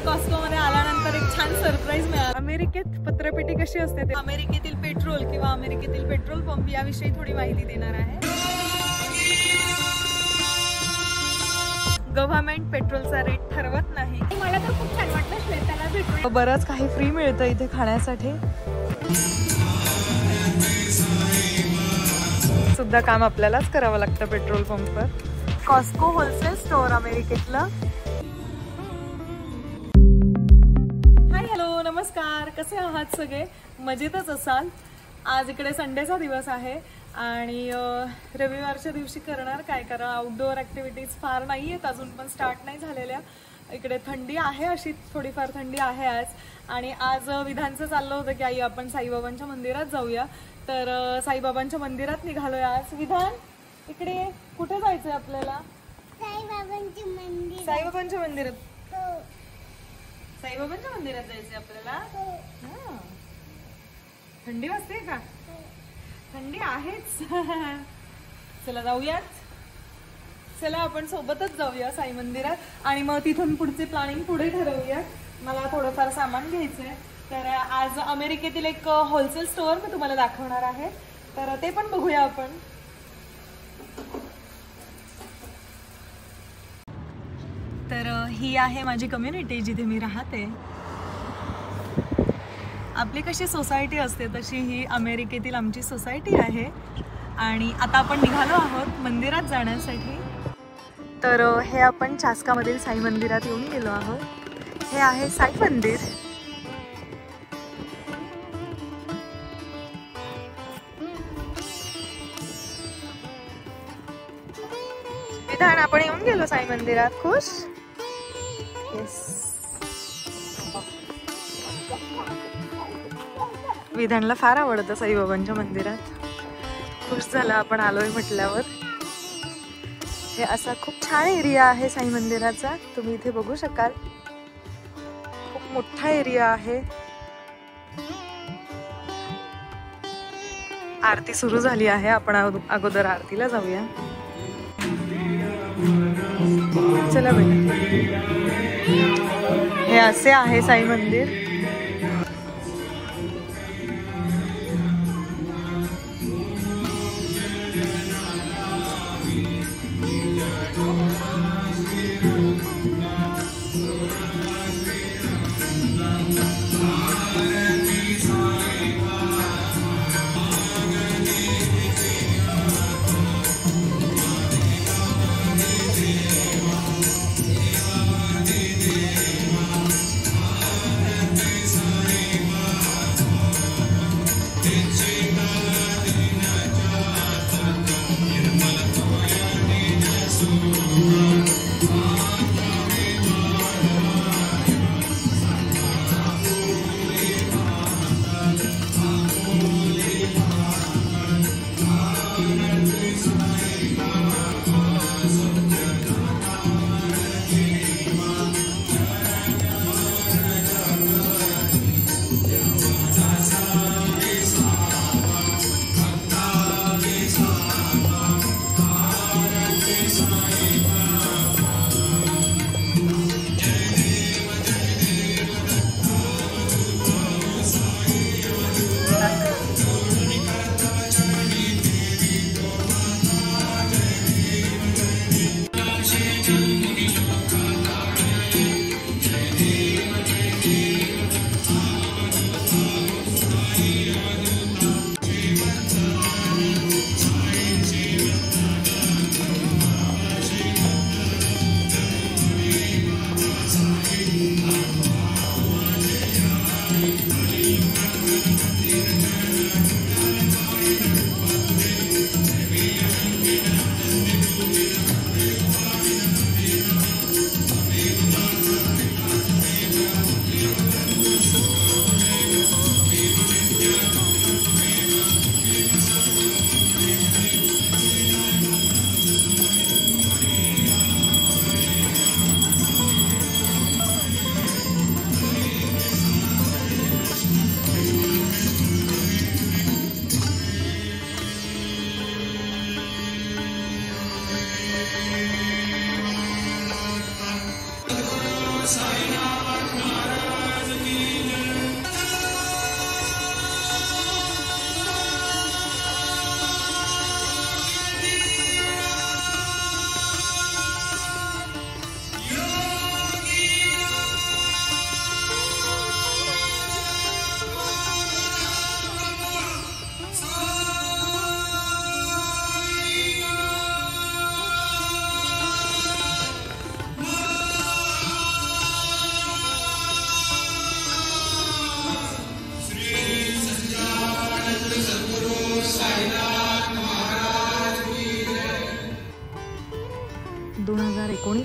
Costco मध्ये आल्यानंतर एक छान सरप्राईज मिळाला। अमेरिकेत पत्रपेटी कशी असते ते, अमेरिकेतील पेट्रोल किंवा अमेरिकेतील पेट्रोल पंप याविषयी थोडी माहिती देणार आहे। गव्हर्नमेंट पेट्रोलचा रेट ठरवत नाही। मला तर खूप छान वाटलं श्वेताला भेटून। बरंच काही फ्री मिळतं इथे खाण्यासाठी सुद्धा काम आपल्यालाच करावं लागतं पेट्रोल पंपवर। कॉस्को होलसेल स्टोअर अमेरिकेतलं। हाय हॅलो नमस्कार, कसे आहात सगळे? मजेतच असाल। आज इकडे संडेचा दिवस आहे आणि रविवारच्या दिवशी करणार काय, कारण आउटडोअर ॲक्टिव्हिटीज फार नाही आहेत अजून, पण स्टार्ट नाही झालेल्या। इकडे थंडी आहे, अशी थोडीफार थंडी आहे आज। आणि आज विधानचं चाललं होतं की आई आपण साईबाबांच्या मंदिरात जाऊया, तर साईबाबांच्या मंदिरात निघालोय आज। विधान इकडे कुठे जायचंय आपल्याला? साईबाबांच्या मंदिरात। साईबाबांच्या मंदिरात? साईबाबांच्या मंदिरात जायचंय आपल्याला। थंडी वाजते का? थंडी आहेच। चला जाऊयात, चला आपण सोबतच जाऊया साई मंदिरात आणि मग तिथून पुढचे प्लॅनिंग पुढे ठरवूया। मला थोडंफार सामान घ्यायचंय, तर आज अमेरिकेतील एक होलसेल स्टोअर मी तुम्हाला दाखवणार आहे, तर ते पण बघूया आपण। तर ही आहे माझी कम्युनिटी जिथे मी राहते। आपली कशी सोसायटी असते तशी ही अमेरिकेतील आमची सोसायटी आहे। आणि आता आपण निघालो आहोत मंदिरात जाण्यासाठी। तर हे आपण चास्कामधील साई मंदिरात येऊन गेलो आहोत। हे आहे साई मंदिर। विधान आपण येऊन गेलो साई मंदिरात, खुश? येस। विधानला फार आवडतं साईबाबांच्या मंदिरात, खुश झाला आपण आलोय म्हटल्यावर। हे असा खूप छान एरिया आहे साई मंदिराचा, तुम्ही इथे बघू शकाल। खूप मोठा एरिया आहे। आरती सुरू झाली आहे, आपण अगोदर आरतीला जाऊया। चला बेटा, हे असे आहे साई मंदिर।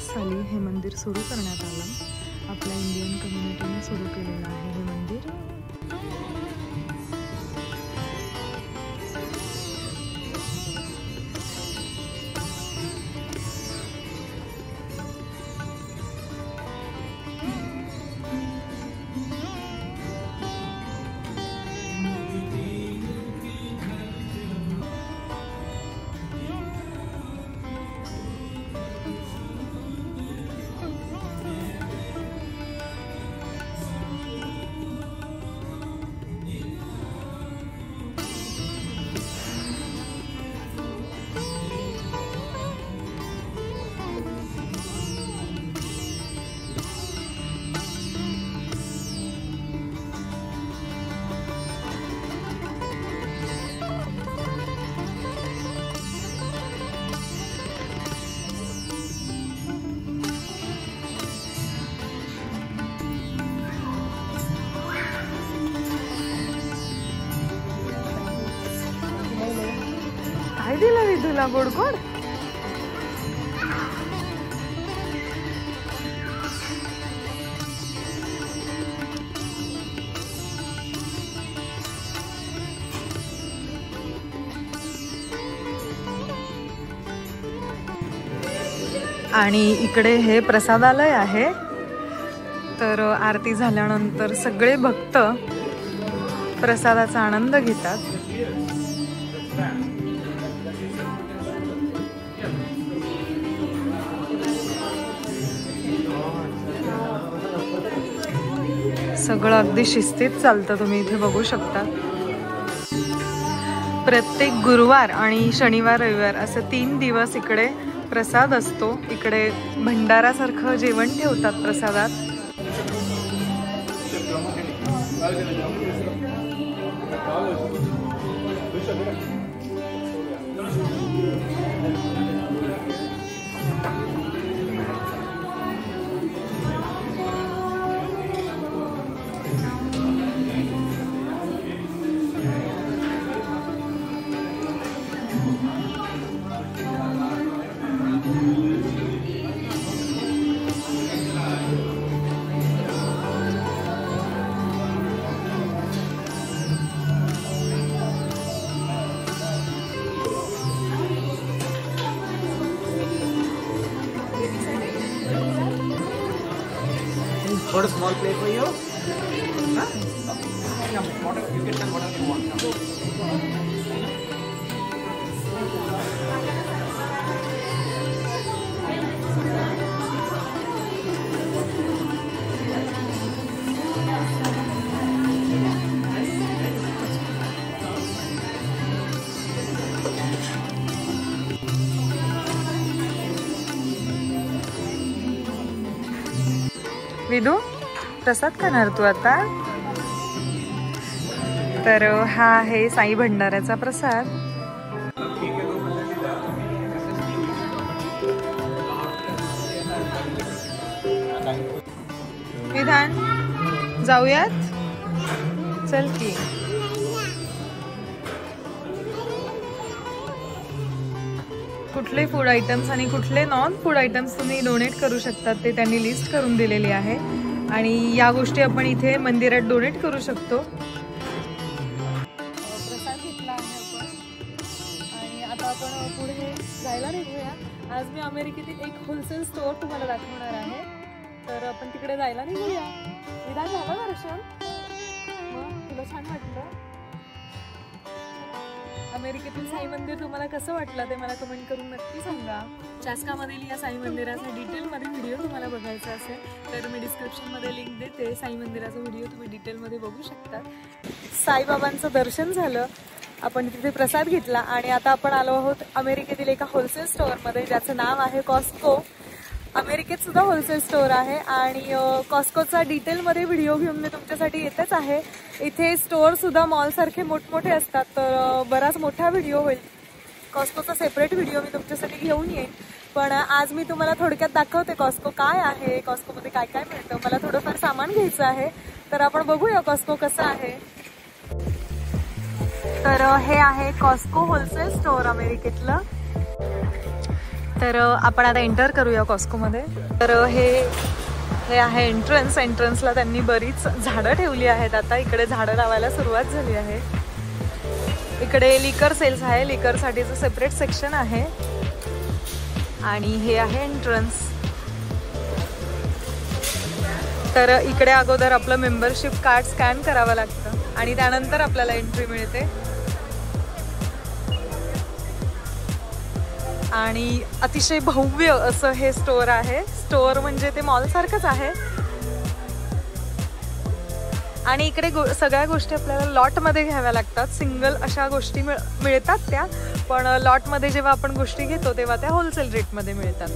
साली हे मंदिर सुरू करण्यात आलं. आपल्या इंडियन कम्युनिटीने सुरू केलेलं आहे हे मंदिर. काय दिलं विधूला गोड गोड? आणि इकडे हे प्रसादालय आहे. तर आरती झाल्यानंतर सगळे भक्त प्रसादाचा आनंद घेतात. सगळं अगदी शिस्तीत चालतं. तुम्ही इथे बघू शकता. प्रत्येक गुरुवार आणि शनिवार रविवार असं 3 दिवस इकडे प्रसाद असतो. इकडे भंडारासारखं जेवण ठेवतात प्रसादात. Got a small plate for you? Huh? Yeah, whatever, you can tell whatever you want. विदू प्रसाद खाणार तू आता? तर हा आहे साई भंडाऱ्याचा प्रसाद. विधान जाऊयात चल की. कुठले फूड आयटम्स आणि कुठले नॉन फूड आयटम्स तुम्ही डोनेट करू शकतात ते त्यांनी लिस्ट करून दिलेली आहे. आणि या गोष्टी आपण इथे मंदिरात डोनेट करू शकतो. प्रसाद घेतला आहे आपण आणि आता आपण पुढे जायला निघूया. आज मी अमेरिकेतील एक होलसेल स्टोअर तुम्हाला दाखवणार आहे. तर आपण तिकडे जायला निघूया. विधान झालं दर्शन? मग तुला छान वाटलं? अमेरिकेतील साई मंदिर तुम्हाला कसं वाटलं ते मला कमेंट करून नक्की सांगा. चास्कामधील या साई मंदिराचा डिटेलमध्ये व्हिडिओ तुम्हाला बघायचा असेल तर मी डिस्क्रिप्शनमध्ये लिंक देते. साई मंदिराचा व्हिडिओ तुम्ही डिटेलमध्ये बघू शकता. साईबाबांचं दर्शन झालं, आपण तिथे प्रसाद घेतला आणि आता आपण आलो आहोत अमेरिकेतील एका होलसेल स्टोअरमध्ये ज्याचं नाव आहे कॉस्को. अमेरिकेत सुद्धा होलसेल स्टोअर आहे आणि कॉस्कोचा डिटेलमध्ये व्हिडिओ घेऊन मी तुमच्यासाठी येतेच आहे. इथे स्टोअर सुद्धा मॉलसारखे मोठमोठे असतात तर बराच मोठा व्हिडिओ होईल. कॉस्कोचा सेपरेट व्हिडिओ मी तुमच्यासाठी घेऊन येईन. पण आज मी तुम्हाला थोडक्यात दाखवते कॉस्को काय आहे, कॉस्कोमध्ये काय काय मिळतं. मला थोडंफार सामान घ्यायचं आहे तर आपण बघूया कॉस्को कसं आहे. तर हे आहे कॉस्को होलसेल स्टोअर अमेरिकेतलं. तर आपण आता एंटर करूया कॉस्कोमध्ये. तर हे आहे एंट्रन्स. एंट्रन्सला त्यांनी बरीच झाडं ठेवली आहेत. आता इकडे झाडं लावायला सुरुवात झाली आहे. इकडे लिकर सेल्स आहे. लिकरसाठीचं सेपरेट सेक्शन आहे. आणि हे आहे एंट्रन्स. तर इकडे अगोदर आपलं मेंबरशिप कार्ड स्कॅन करावं लागतं आणि त्यानंतर आपल्याला एंट्री मिळते. आणि अतिशय भव्य असं हे स्टोअर आहे. स्टोअर म्हणजे ते मॉल सारखंच आहे. आणि इकडे सगळ्या गोष्टी आपल्याला लॉटमध्ये घ्याव्या लागतात. सिंगल अशा गोष्टी मिळतात त्या, पण लॉटमध्ये जेव्हा आपण गोष्टी घेतो तेव्हा त्या होलसेल रेटमध्ये मिळतात.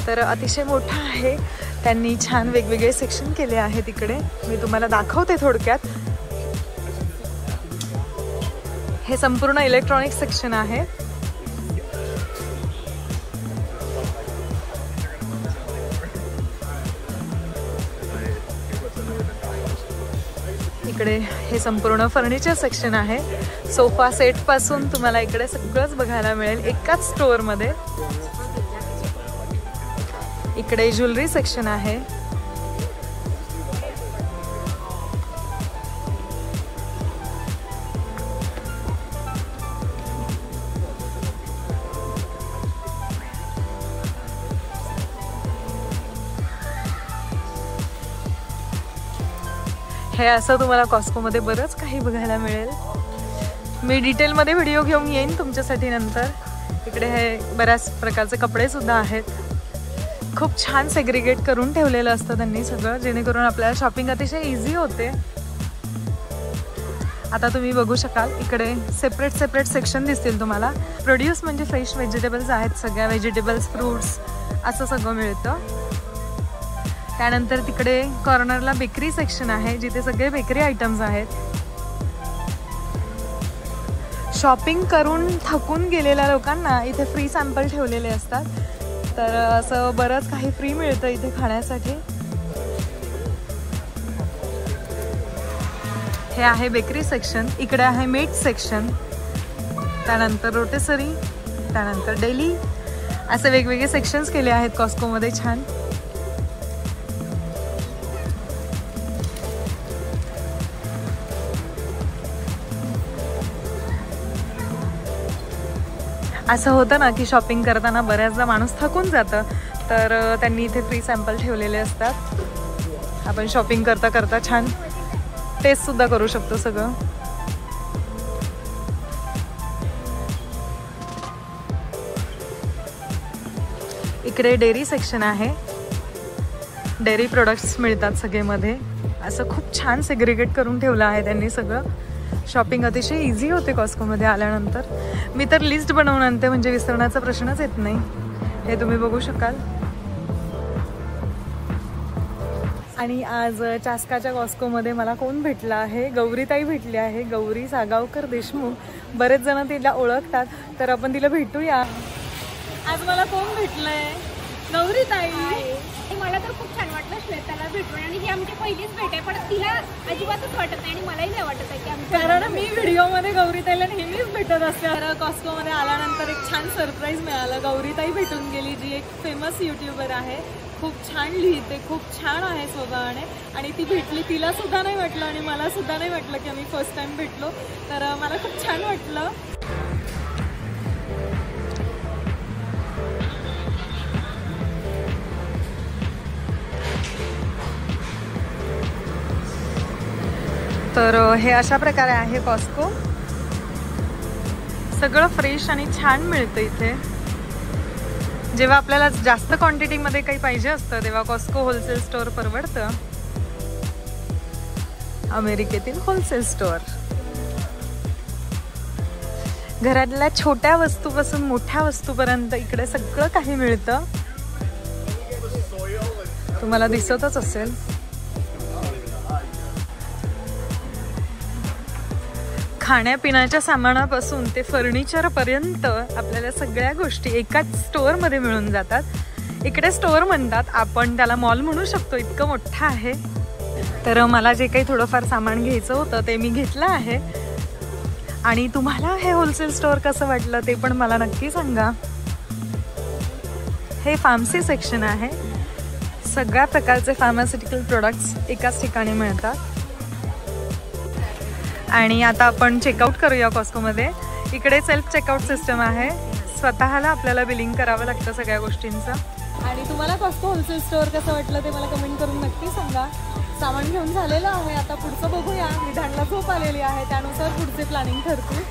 तर अतिशय मोठा आहे. त्यांनी छान वेगवेगळे सेक्शन केले आहेत. इकडे मी तुम्हाला दाखवते थोडक्यात. हे संपूर्ण इलेक्ट्रॉनिक सेक्शन आहे. इकडे हे संपूर्ण फर्निचर सेक्शन आहे. सोफा सेट पासून तुम्हाला इकडे सगळंच बघायला मिळेल एकाच स्टोअरमध्ये. इकडे ज्वेलरी सेक्शन आहे. हे असं तुम्हाला कॉस्कोमध्ये बरंच काही बघायला मिळेल. मी डिटेलमध्ये व्हिडिओ घेऊन येईन तुमच्यासाठी नंतर. इकडे हे बऱ्याच प्रकारचे कपडे सुद्धा आहेत. खूप छान सेग्रिगेट करून ठेवलेलं असतं त्यांनी सगळं, जेणेकरून आपल्याला शॉपिंग अतिशय इझी होते. आता तुम्ही बघू शकाल इकडे सेपरेट सेक्शन दिसतील तुम्हाला. प्रोड्यूस म्हणजे फ्रेश व्हेजिटेबल्स आहेत. सगळ्या व्हेजिटेबल्स, फ्रूट्स असं सगळं मिळतं. त्यानंतर तिकडे कॉर्नरला बेकरी सेक्शन आहे, जिथे सगळे बेकरी आयटम्स आहेत. शॉपिंग करून थकून गेलेल्या लोकांना इथे फ्री सॅम्पल ठेवलेले असतात. तर असं बरंच काही फ्री मिळतं इथे खाण्यासाठी. हे आहे बेकरी सेक्शन. इकडे आहे मीट सेक्शन. त्यानंतर रोटेसरी, त्यानंतर डेली, असे वेगवेगळे सेक्शन्स केले आहेत कॉस्कोमध्ये छान. असं होतं ना की शॉपिंग करताना बऱ्याचदा माणूस थकून जातं, तर त्यांनी इथे फ्री सॅम्पल ठेवलेले असतात. आपण शॉपिंग करता करता छान टेस्ट सुद्धा करू शकतो सगळं. इकडे डेअरी सेक्शन आहे. डेअरी प्रोडक्ट्स मिळतात सगळे मध्ये. असं खूप छान सेग्रिगेट करून ठेवलं आहे त्यांनी सगळं. शॉपिंग अतिशय इझी होते कॉस्कोमध्ये आल्यानंतर. मी तर लिस्ट बनवून आणते, म्हणजे विसरण्याचा प्रश्नच येत नाही. हे तुम्ही बघू शकाल. आणि आज चास्काच्या कॉस्कोमध्ये मला कोण भेटला आहे? गौरीताई भेटली आहे. गौरी सागावकर देशमुख. बरेच जण तिला ओळखतात, तर आपण तिला भेटूया. आज मला कोण भेटलंय? गौरीताई. मला तर खूप छान वाटलं श्वेताला भेटून. आणि ही आमची पहिलीच भेट आहे, पण तिला अजिबातच वाटत नाही आणि मलाही नाही वाटत आहे की आमची. कारण मी व्हिडिओमध्ये गौरीताईला नेहमीच भेटत असते. तर कॉस्कोमध्ये आल्यानंतर एक छान सरप्राईज मिळालं. गौरीताई भेटून गेली, जी एक फेमस यूट्यूबर आहे. खूप छान लिहिते, खूप छान आहे स्वभावाने. आणि ती भेटली. तिला सुद्धा नाही वाटलं आणि मला सुद्धा नाही वाटलं की आम्ही फर्स्ट टाइम भेटलो. तर मला खूप छान वाटलं. तर हे अशा प्रकारे आहे कॉस्को. सगळं फ्रेश आणि छान मिळतं इथे. जेव्हा आपल्याला जास्त क्वांटिटीमध्ये काही पाहिजे असतं तेव्हा कॉस्को होलसेल स्टोअर परवडतं. अमेरिकेतील होलसेल स्टोअर. घरातल्या छोट्या वस्तूपासून मोठ्या वस्तूपर्यंत इकडे सगळं काही मिळतं. तुम्हाला दिसतच असेल. खाण्यापिण्याच्या सामानापासून ते फर्निचरपर्यंत आपल्याला सगळ्या गोष्टी एकाच स्टोअरमध्ये मिळून जातात. इकडे स्टोअर म्हणतात, आपण त्याला मॉल म्हणू शकतो, इतकं मोठं आहे. तर मला जे काही थोडंफार सामान घ्यायचं होतं ते मी घेतलं आहे. आणि तुम्हाला हे होलसेल स्टोअर कसं वाटलं ते पण मला नक्की सांगा. हे फार्मसी सेक्शन आहे. सगळ्या प्रकारचे फार्मास्युटिकल प्रोडक्ट्स एकाच ठिकाणी मिळतात. आणि आता आपण चेकआउट करूया कॉस्कोमध्ये. इकडे सेल्फ चेकआउट सिस्टम आहे. स्वतःला आपल्याला बिलिंग करावं लागतं सगळ्या गोष्टींचं. आणि तुम्हाला कॉस्को होलसेल स्टोअर कसं वाटलं ते मला कमेंट करून नक्की सांगा. सामान घेऊन झालेलं आहे. आता पुढचं बघूया. विधानला झोप आलेली आहे, त्यानुसार पुढचे प्लॅनिंग ठरते.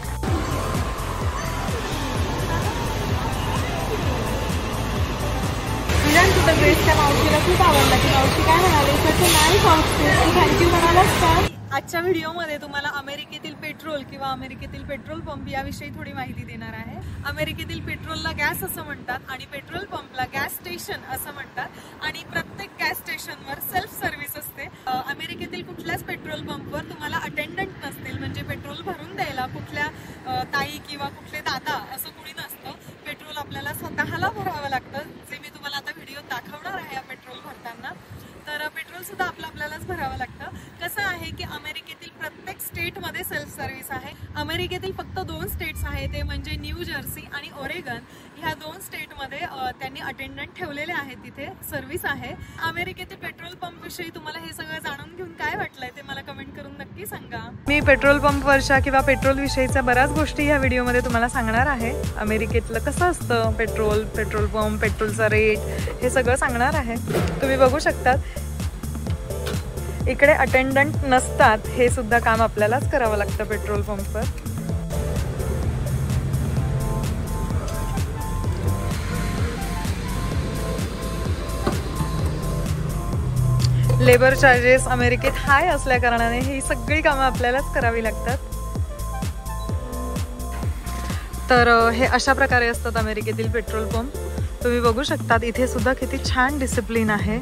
विधान तुझं ड्रेस त्या मावशीला खूप आवडला की मावशी काय म्हणाले, सच नाईस आउटफिट, थँक्यू म्हणालास का? आजच्या व्हिडिओमध्ये तुम्हाला अमेरिकेतील पेट्रोल किंवा अमेरिकेतील पेट्रोल पंप याविषयी थोडी माहिती देणार आहे. अमेरिकेतील पेट्रोलला गॅस असं म्हणतात आणि पेट्रोल पंपला गॅस स्टेशन असं म्हणतात. आणि प्रत्येक गॅस स्टेशनवर सेल्फ सर्व्हिस असते. अमेरिकेतील कुठल्याच पेट्रोल पंपवर तुम्हाला अटेंडंट नसतील, म्हणजे पेट्रोल भरून द्यायला कुठल्या ताई किंवा कुठले दादा असं कुणी नसतं. पेट्रोल आपल्याला स्वतःला भरावं लागतं, जे मी तुम्हाला आता व्हिडिओ दाखवणार आहे. पेट्रोल भरताना तर पेट्रोल सुद्धा आपल्यालाच भरावं लागतं. कसं आहे की अमेरिकेतील प्रत्येक स्टेटमध्ये सेल्फ सर्व्हिस आहे. अमेरिकेतील फक्त 2 स्टेट्स आहेत, ते म्हणजे न्यू जर्सी आणि ओरेगन. ह्या 2 स्टेटमध्ये त्यांनी अटेंडंट ठेवलेले आहेत, तिथे सर्व्हिस आहे. अमेरिकेतील पेट्रोल पंप विषयी तुम्हाला हे सगळं जाणून घेऊन काय वाटलंय ते मला कमेंट करून नक्की सांगा. मी पेट्रोल पंपवरच्या किंवा पेट्रोल विषयीच्या बऱ्याच गोष्टी या व्हिडिओमध्ये तुम्हाला सांगणार आहे. अमेरिकेतलं कसं असतं पेट्रोल पंप, पेट्रोलचा रेट, हे सगळं सांगणार आहे. तुम्ही बघू शकतात इकडे अटेंडंट नसतात. हे सुद्धा काम आपल्यालाच करावं लागतं पेट्रोल पंपवर. लेबर चार्जेस अमेरिकेत हाय असल्या कारणाने ही सगळी कामं आपल्यालाच करावी लागतात. तर हे अशा प्रकारे असतात अमेरिकेतील पेट्रोल पंप. तुम्ही बघू शकतात इथे सुद्धा किती छान डिसिप्लिन आहे.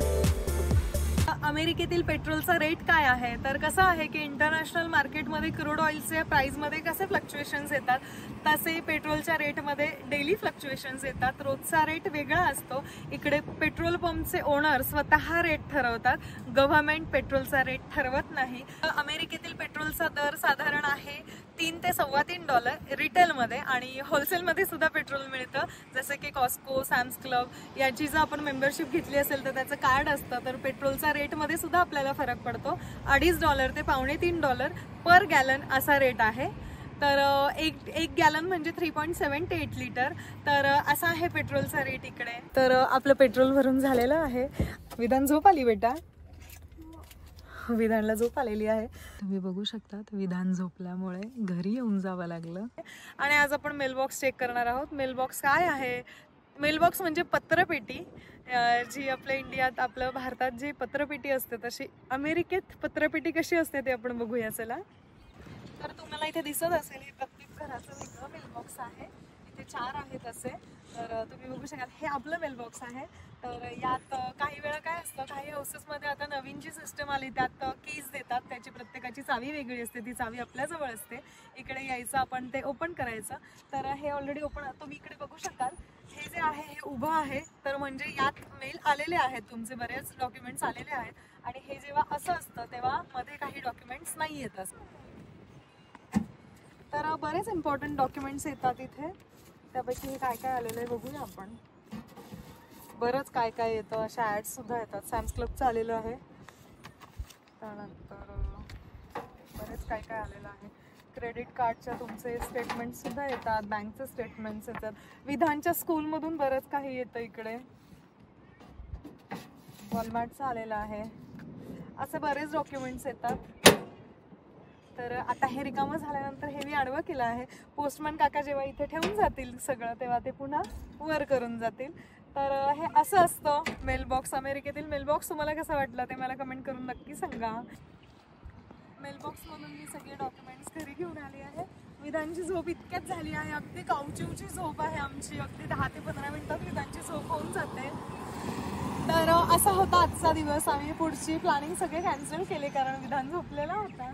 अमेरिकेतील पेट्रोलचा रेट काय आहे, तर कसं आहे की इंटरनॅशनल मार्केटमध्ये क्रूड ऑइलच्या प्राइसमध्ये कसे फ्लक्च्युएशन्स येतात, तसे पेट्रोलच्या रेटमध्ये डेली फ्लक्च्युएशन्स येतात. रोजचा रेट वेगळा असतो. इकडे पेट्रोल पंपचे ओनर स्वतः रेट ठरवतात. गव्हर्नमेंट पेट्रोलचा रेट ठरवत नाही. अमेरिकेतील पेट्रोलचा दर साधारण आहे $3 ते $3.25 रिटेलमध्ये. आणि होलसेलमध्ये सुद्धा पेट्रोल मिळतं, जसं की कॉस्को, सॅम्स क्लब याची जर आपण मेंबरशिप घेतली असेल तर त्याचं कार्ड असतं. तर पेट्रोलचा रेटमध्ये सुद्धा आपल्याला फरक पडतो. $2.50 ते $2.25 पर गॅलन असा रेट आहे. तर एक गॅलन म्हणजे 3.78 लिटर. तर असा आहे पेट्रोलचा रेट इकडे. तर आपलं पेट्रोल भरून झालेलं आहे. विधान झोप आली बेटा? विधानला झोप आलेली आहे. तुम्ही बघू शकतात विधान झोपल्यामुळे घरी येऊन जावं लागलं. आणि आज आपण मेलबॉक्स चेक करणार आहोत. मेलबॉक्स काय आहे? मेलबॉक्स म्हणजे पत्रपेटी. जी आपल्या इंडियात, आपलं भारतात जी पत्रपेटी असते तशी अमेरिकेत पत्रपेटी कशी असते ते आपण बघूया. चला. तर तुम्हाला इथे दिसत असेल हे प्रत्येक घराचं वेगळं मेलबॉक्स आहे. इथे 4 आहेत असे. तर तुम्ही बघू शकाल हे आपलं मेलबॉक्स आहे. तर यात काही वेळा काय असतं, काही हाऊसेसमध्ये आता नवीन जी सिस्टम आली त्यात कीज देतात. त्याची प्रत्येकाची चावी वेगळी असते. ती चावी आपल्याजवळ असते. इकडे यायचं, आपण ते ओपन करायचं. तर हे ऑलरेडी ओपन, तुम्ही इकडे बघू शकाल हे जे आहे हे उभं आहे. तर म्हणजे यात मेल आलेले आहेत, तुमचे बरेच डॉक्युमेंट्स आलेले आहेत. आणि हे जेव्हा असं असतं तेव्हा मध्ये काही डॉक्युमेंट्स नाही येत असं. तर बरेच इम्पॉर्टंट डॉक्युमेंट्स येतात इथे. त्यापैकी हे काय काय आलेलं आहे बघूया आपण. बरंच काय काय येतं, अशा ॲड्स सुद्धा येतात. सॅम्स क्लबचं आलेलं आहे. त्यानंतर बरेच काय काय आलेलं आहे. क्रेडिट कार्डच्या तुमचे स्टेटमेंट्स सुद्धा येतात, बँकचे स्टेटमेंट्स येतात. विधानच्या स्कूलमधून बरंच काही येतं इकडे. वॉलमार्टचं आलेलं आहे. असे बरेच डॉक्युमेंट्स येतात. तर आता हे रिकामं झाल्यानंतर हे मी आडवं केलं आहे. पोस्टमॅन काका जेव्हा इथे ठेवून जातील सगळं तेव्हा ते पुन्हा वर करून जातील. तर हे असं असतं मेलबॉक्स. अमेरिकेतील मेलबॉक्स तुम्हाला कसं वाटलं ते मला कमेंट करून नक्की सांगा. मेलबॉक्समधून मी सगळे डॉक्युमेंट्स घरी घेऊन आली आहे. विधानची झोप इतक्यात झाली आहे. अगदी कावचिवची झोप आहे आमची. अगदी 10 ते 15 मिनिटात विधानची झोप होऊन जाते. तर असा होता आजचा दिवस. आम्ही पुढची प्लॅनिंग सगळे कॅन्सल केले कारण विधान झोपलेला होता.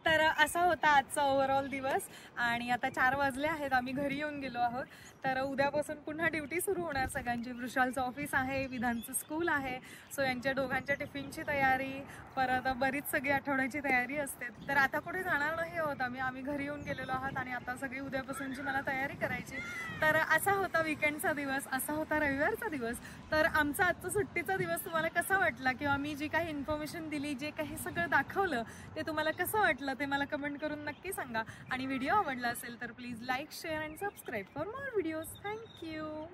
तर असा होता आजचा ओव्हरऑल दिवस आणि आता 4 वाजले आहेत, आम्ही घरी येऊन गेलो आहोत. तर उद्यापासून पुन्हा ड्युटी सुरू होणार सगळ्यांची. वृषालचं ऑफिस आहे, विधानचं स्कूल आहे, सो यांच्या दोघांच्या टिफिनची तयारी, परत बरीच सगळी आठवड्याची तयारी असते. तर आता कुठे जाणार नाही आहोत आम्ही घरी येऊन गेलेलो आहोत आणि आता सगळी उद्यापासूनची मला तयारी करायची. तर असा होता विकेंडचा दिवस, असा होता रविवारचा दिवस. तर आमचा आजचा सुट्टीचा दिवस तुम्हाला कसा वाटला किंवा मी जी काही इन्फॉर्मेशन दिली, जे काही सगळं दाखवलं ते तुम्हाला कसं वाटलं ते मला कमेंट करून नक्की सांगा. आणि व्हिडिओ आवडला असेल तर please like, share and subscribe for more videos. Thank you.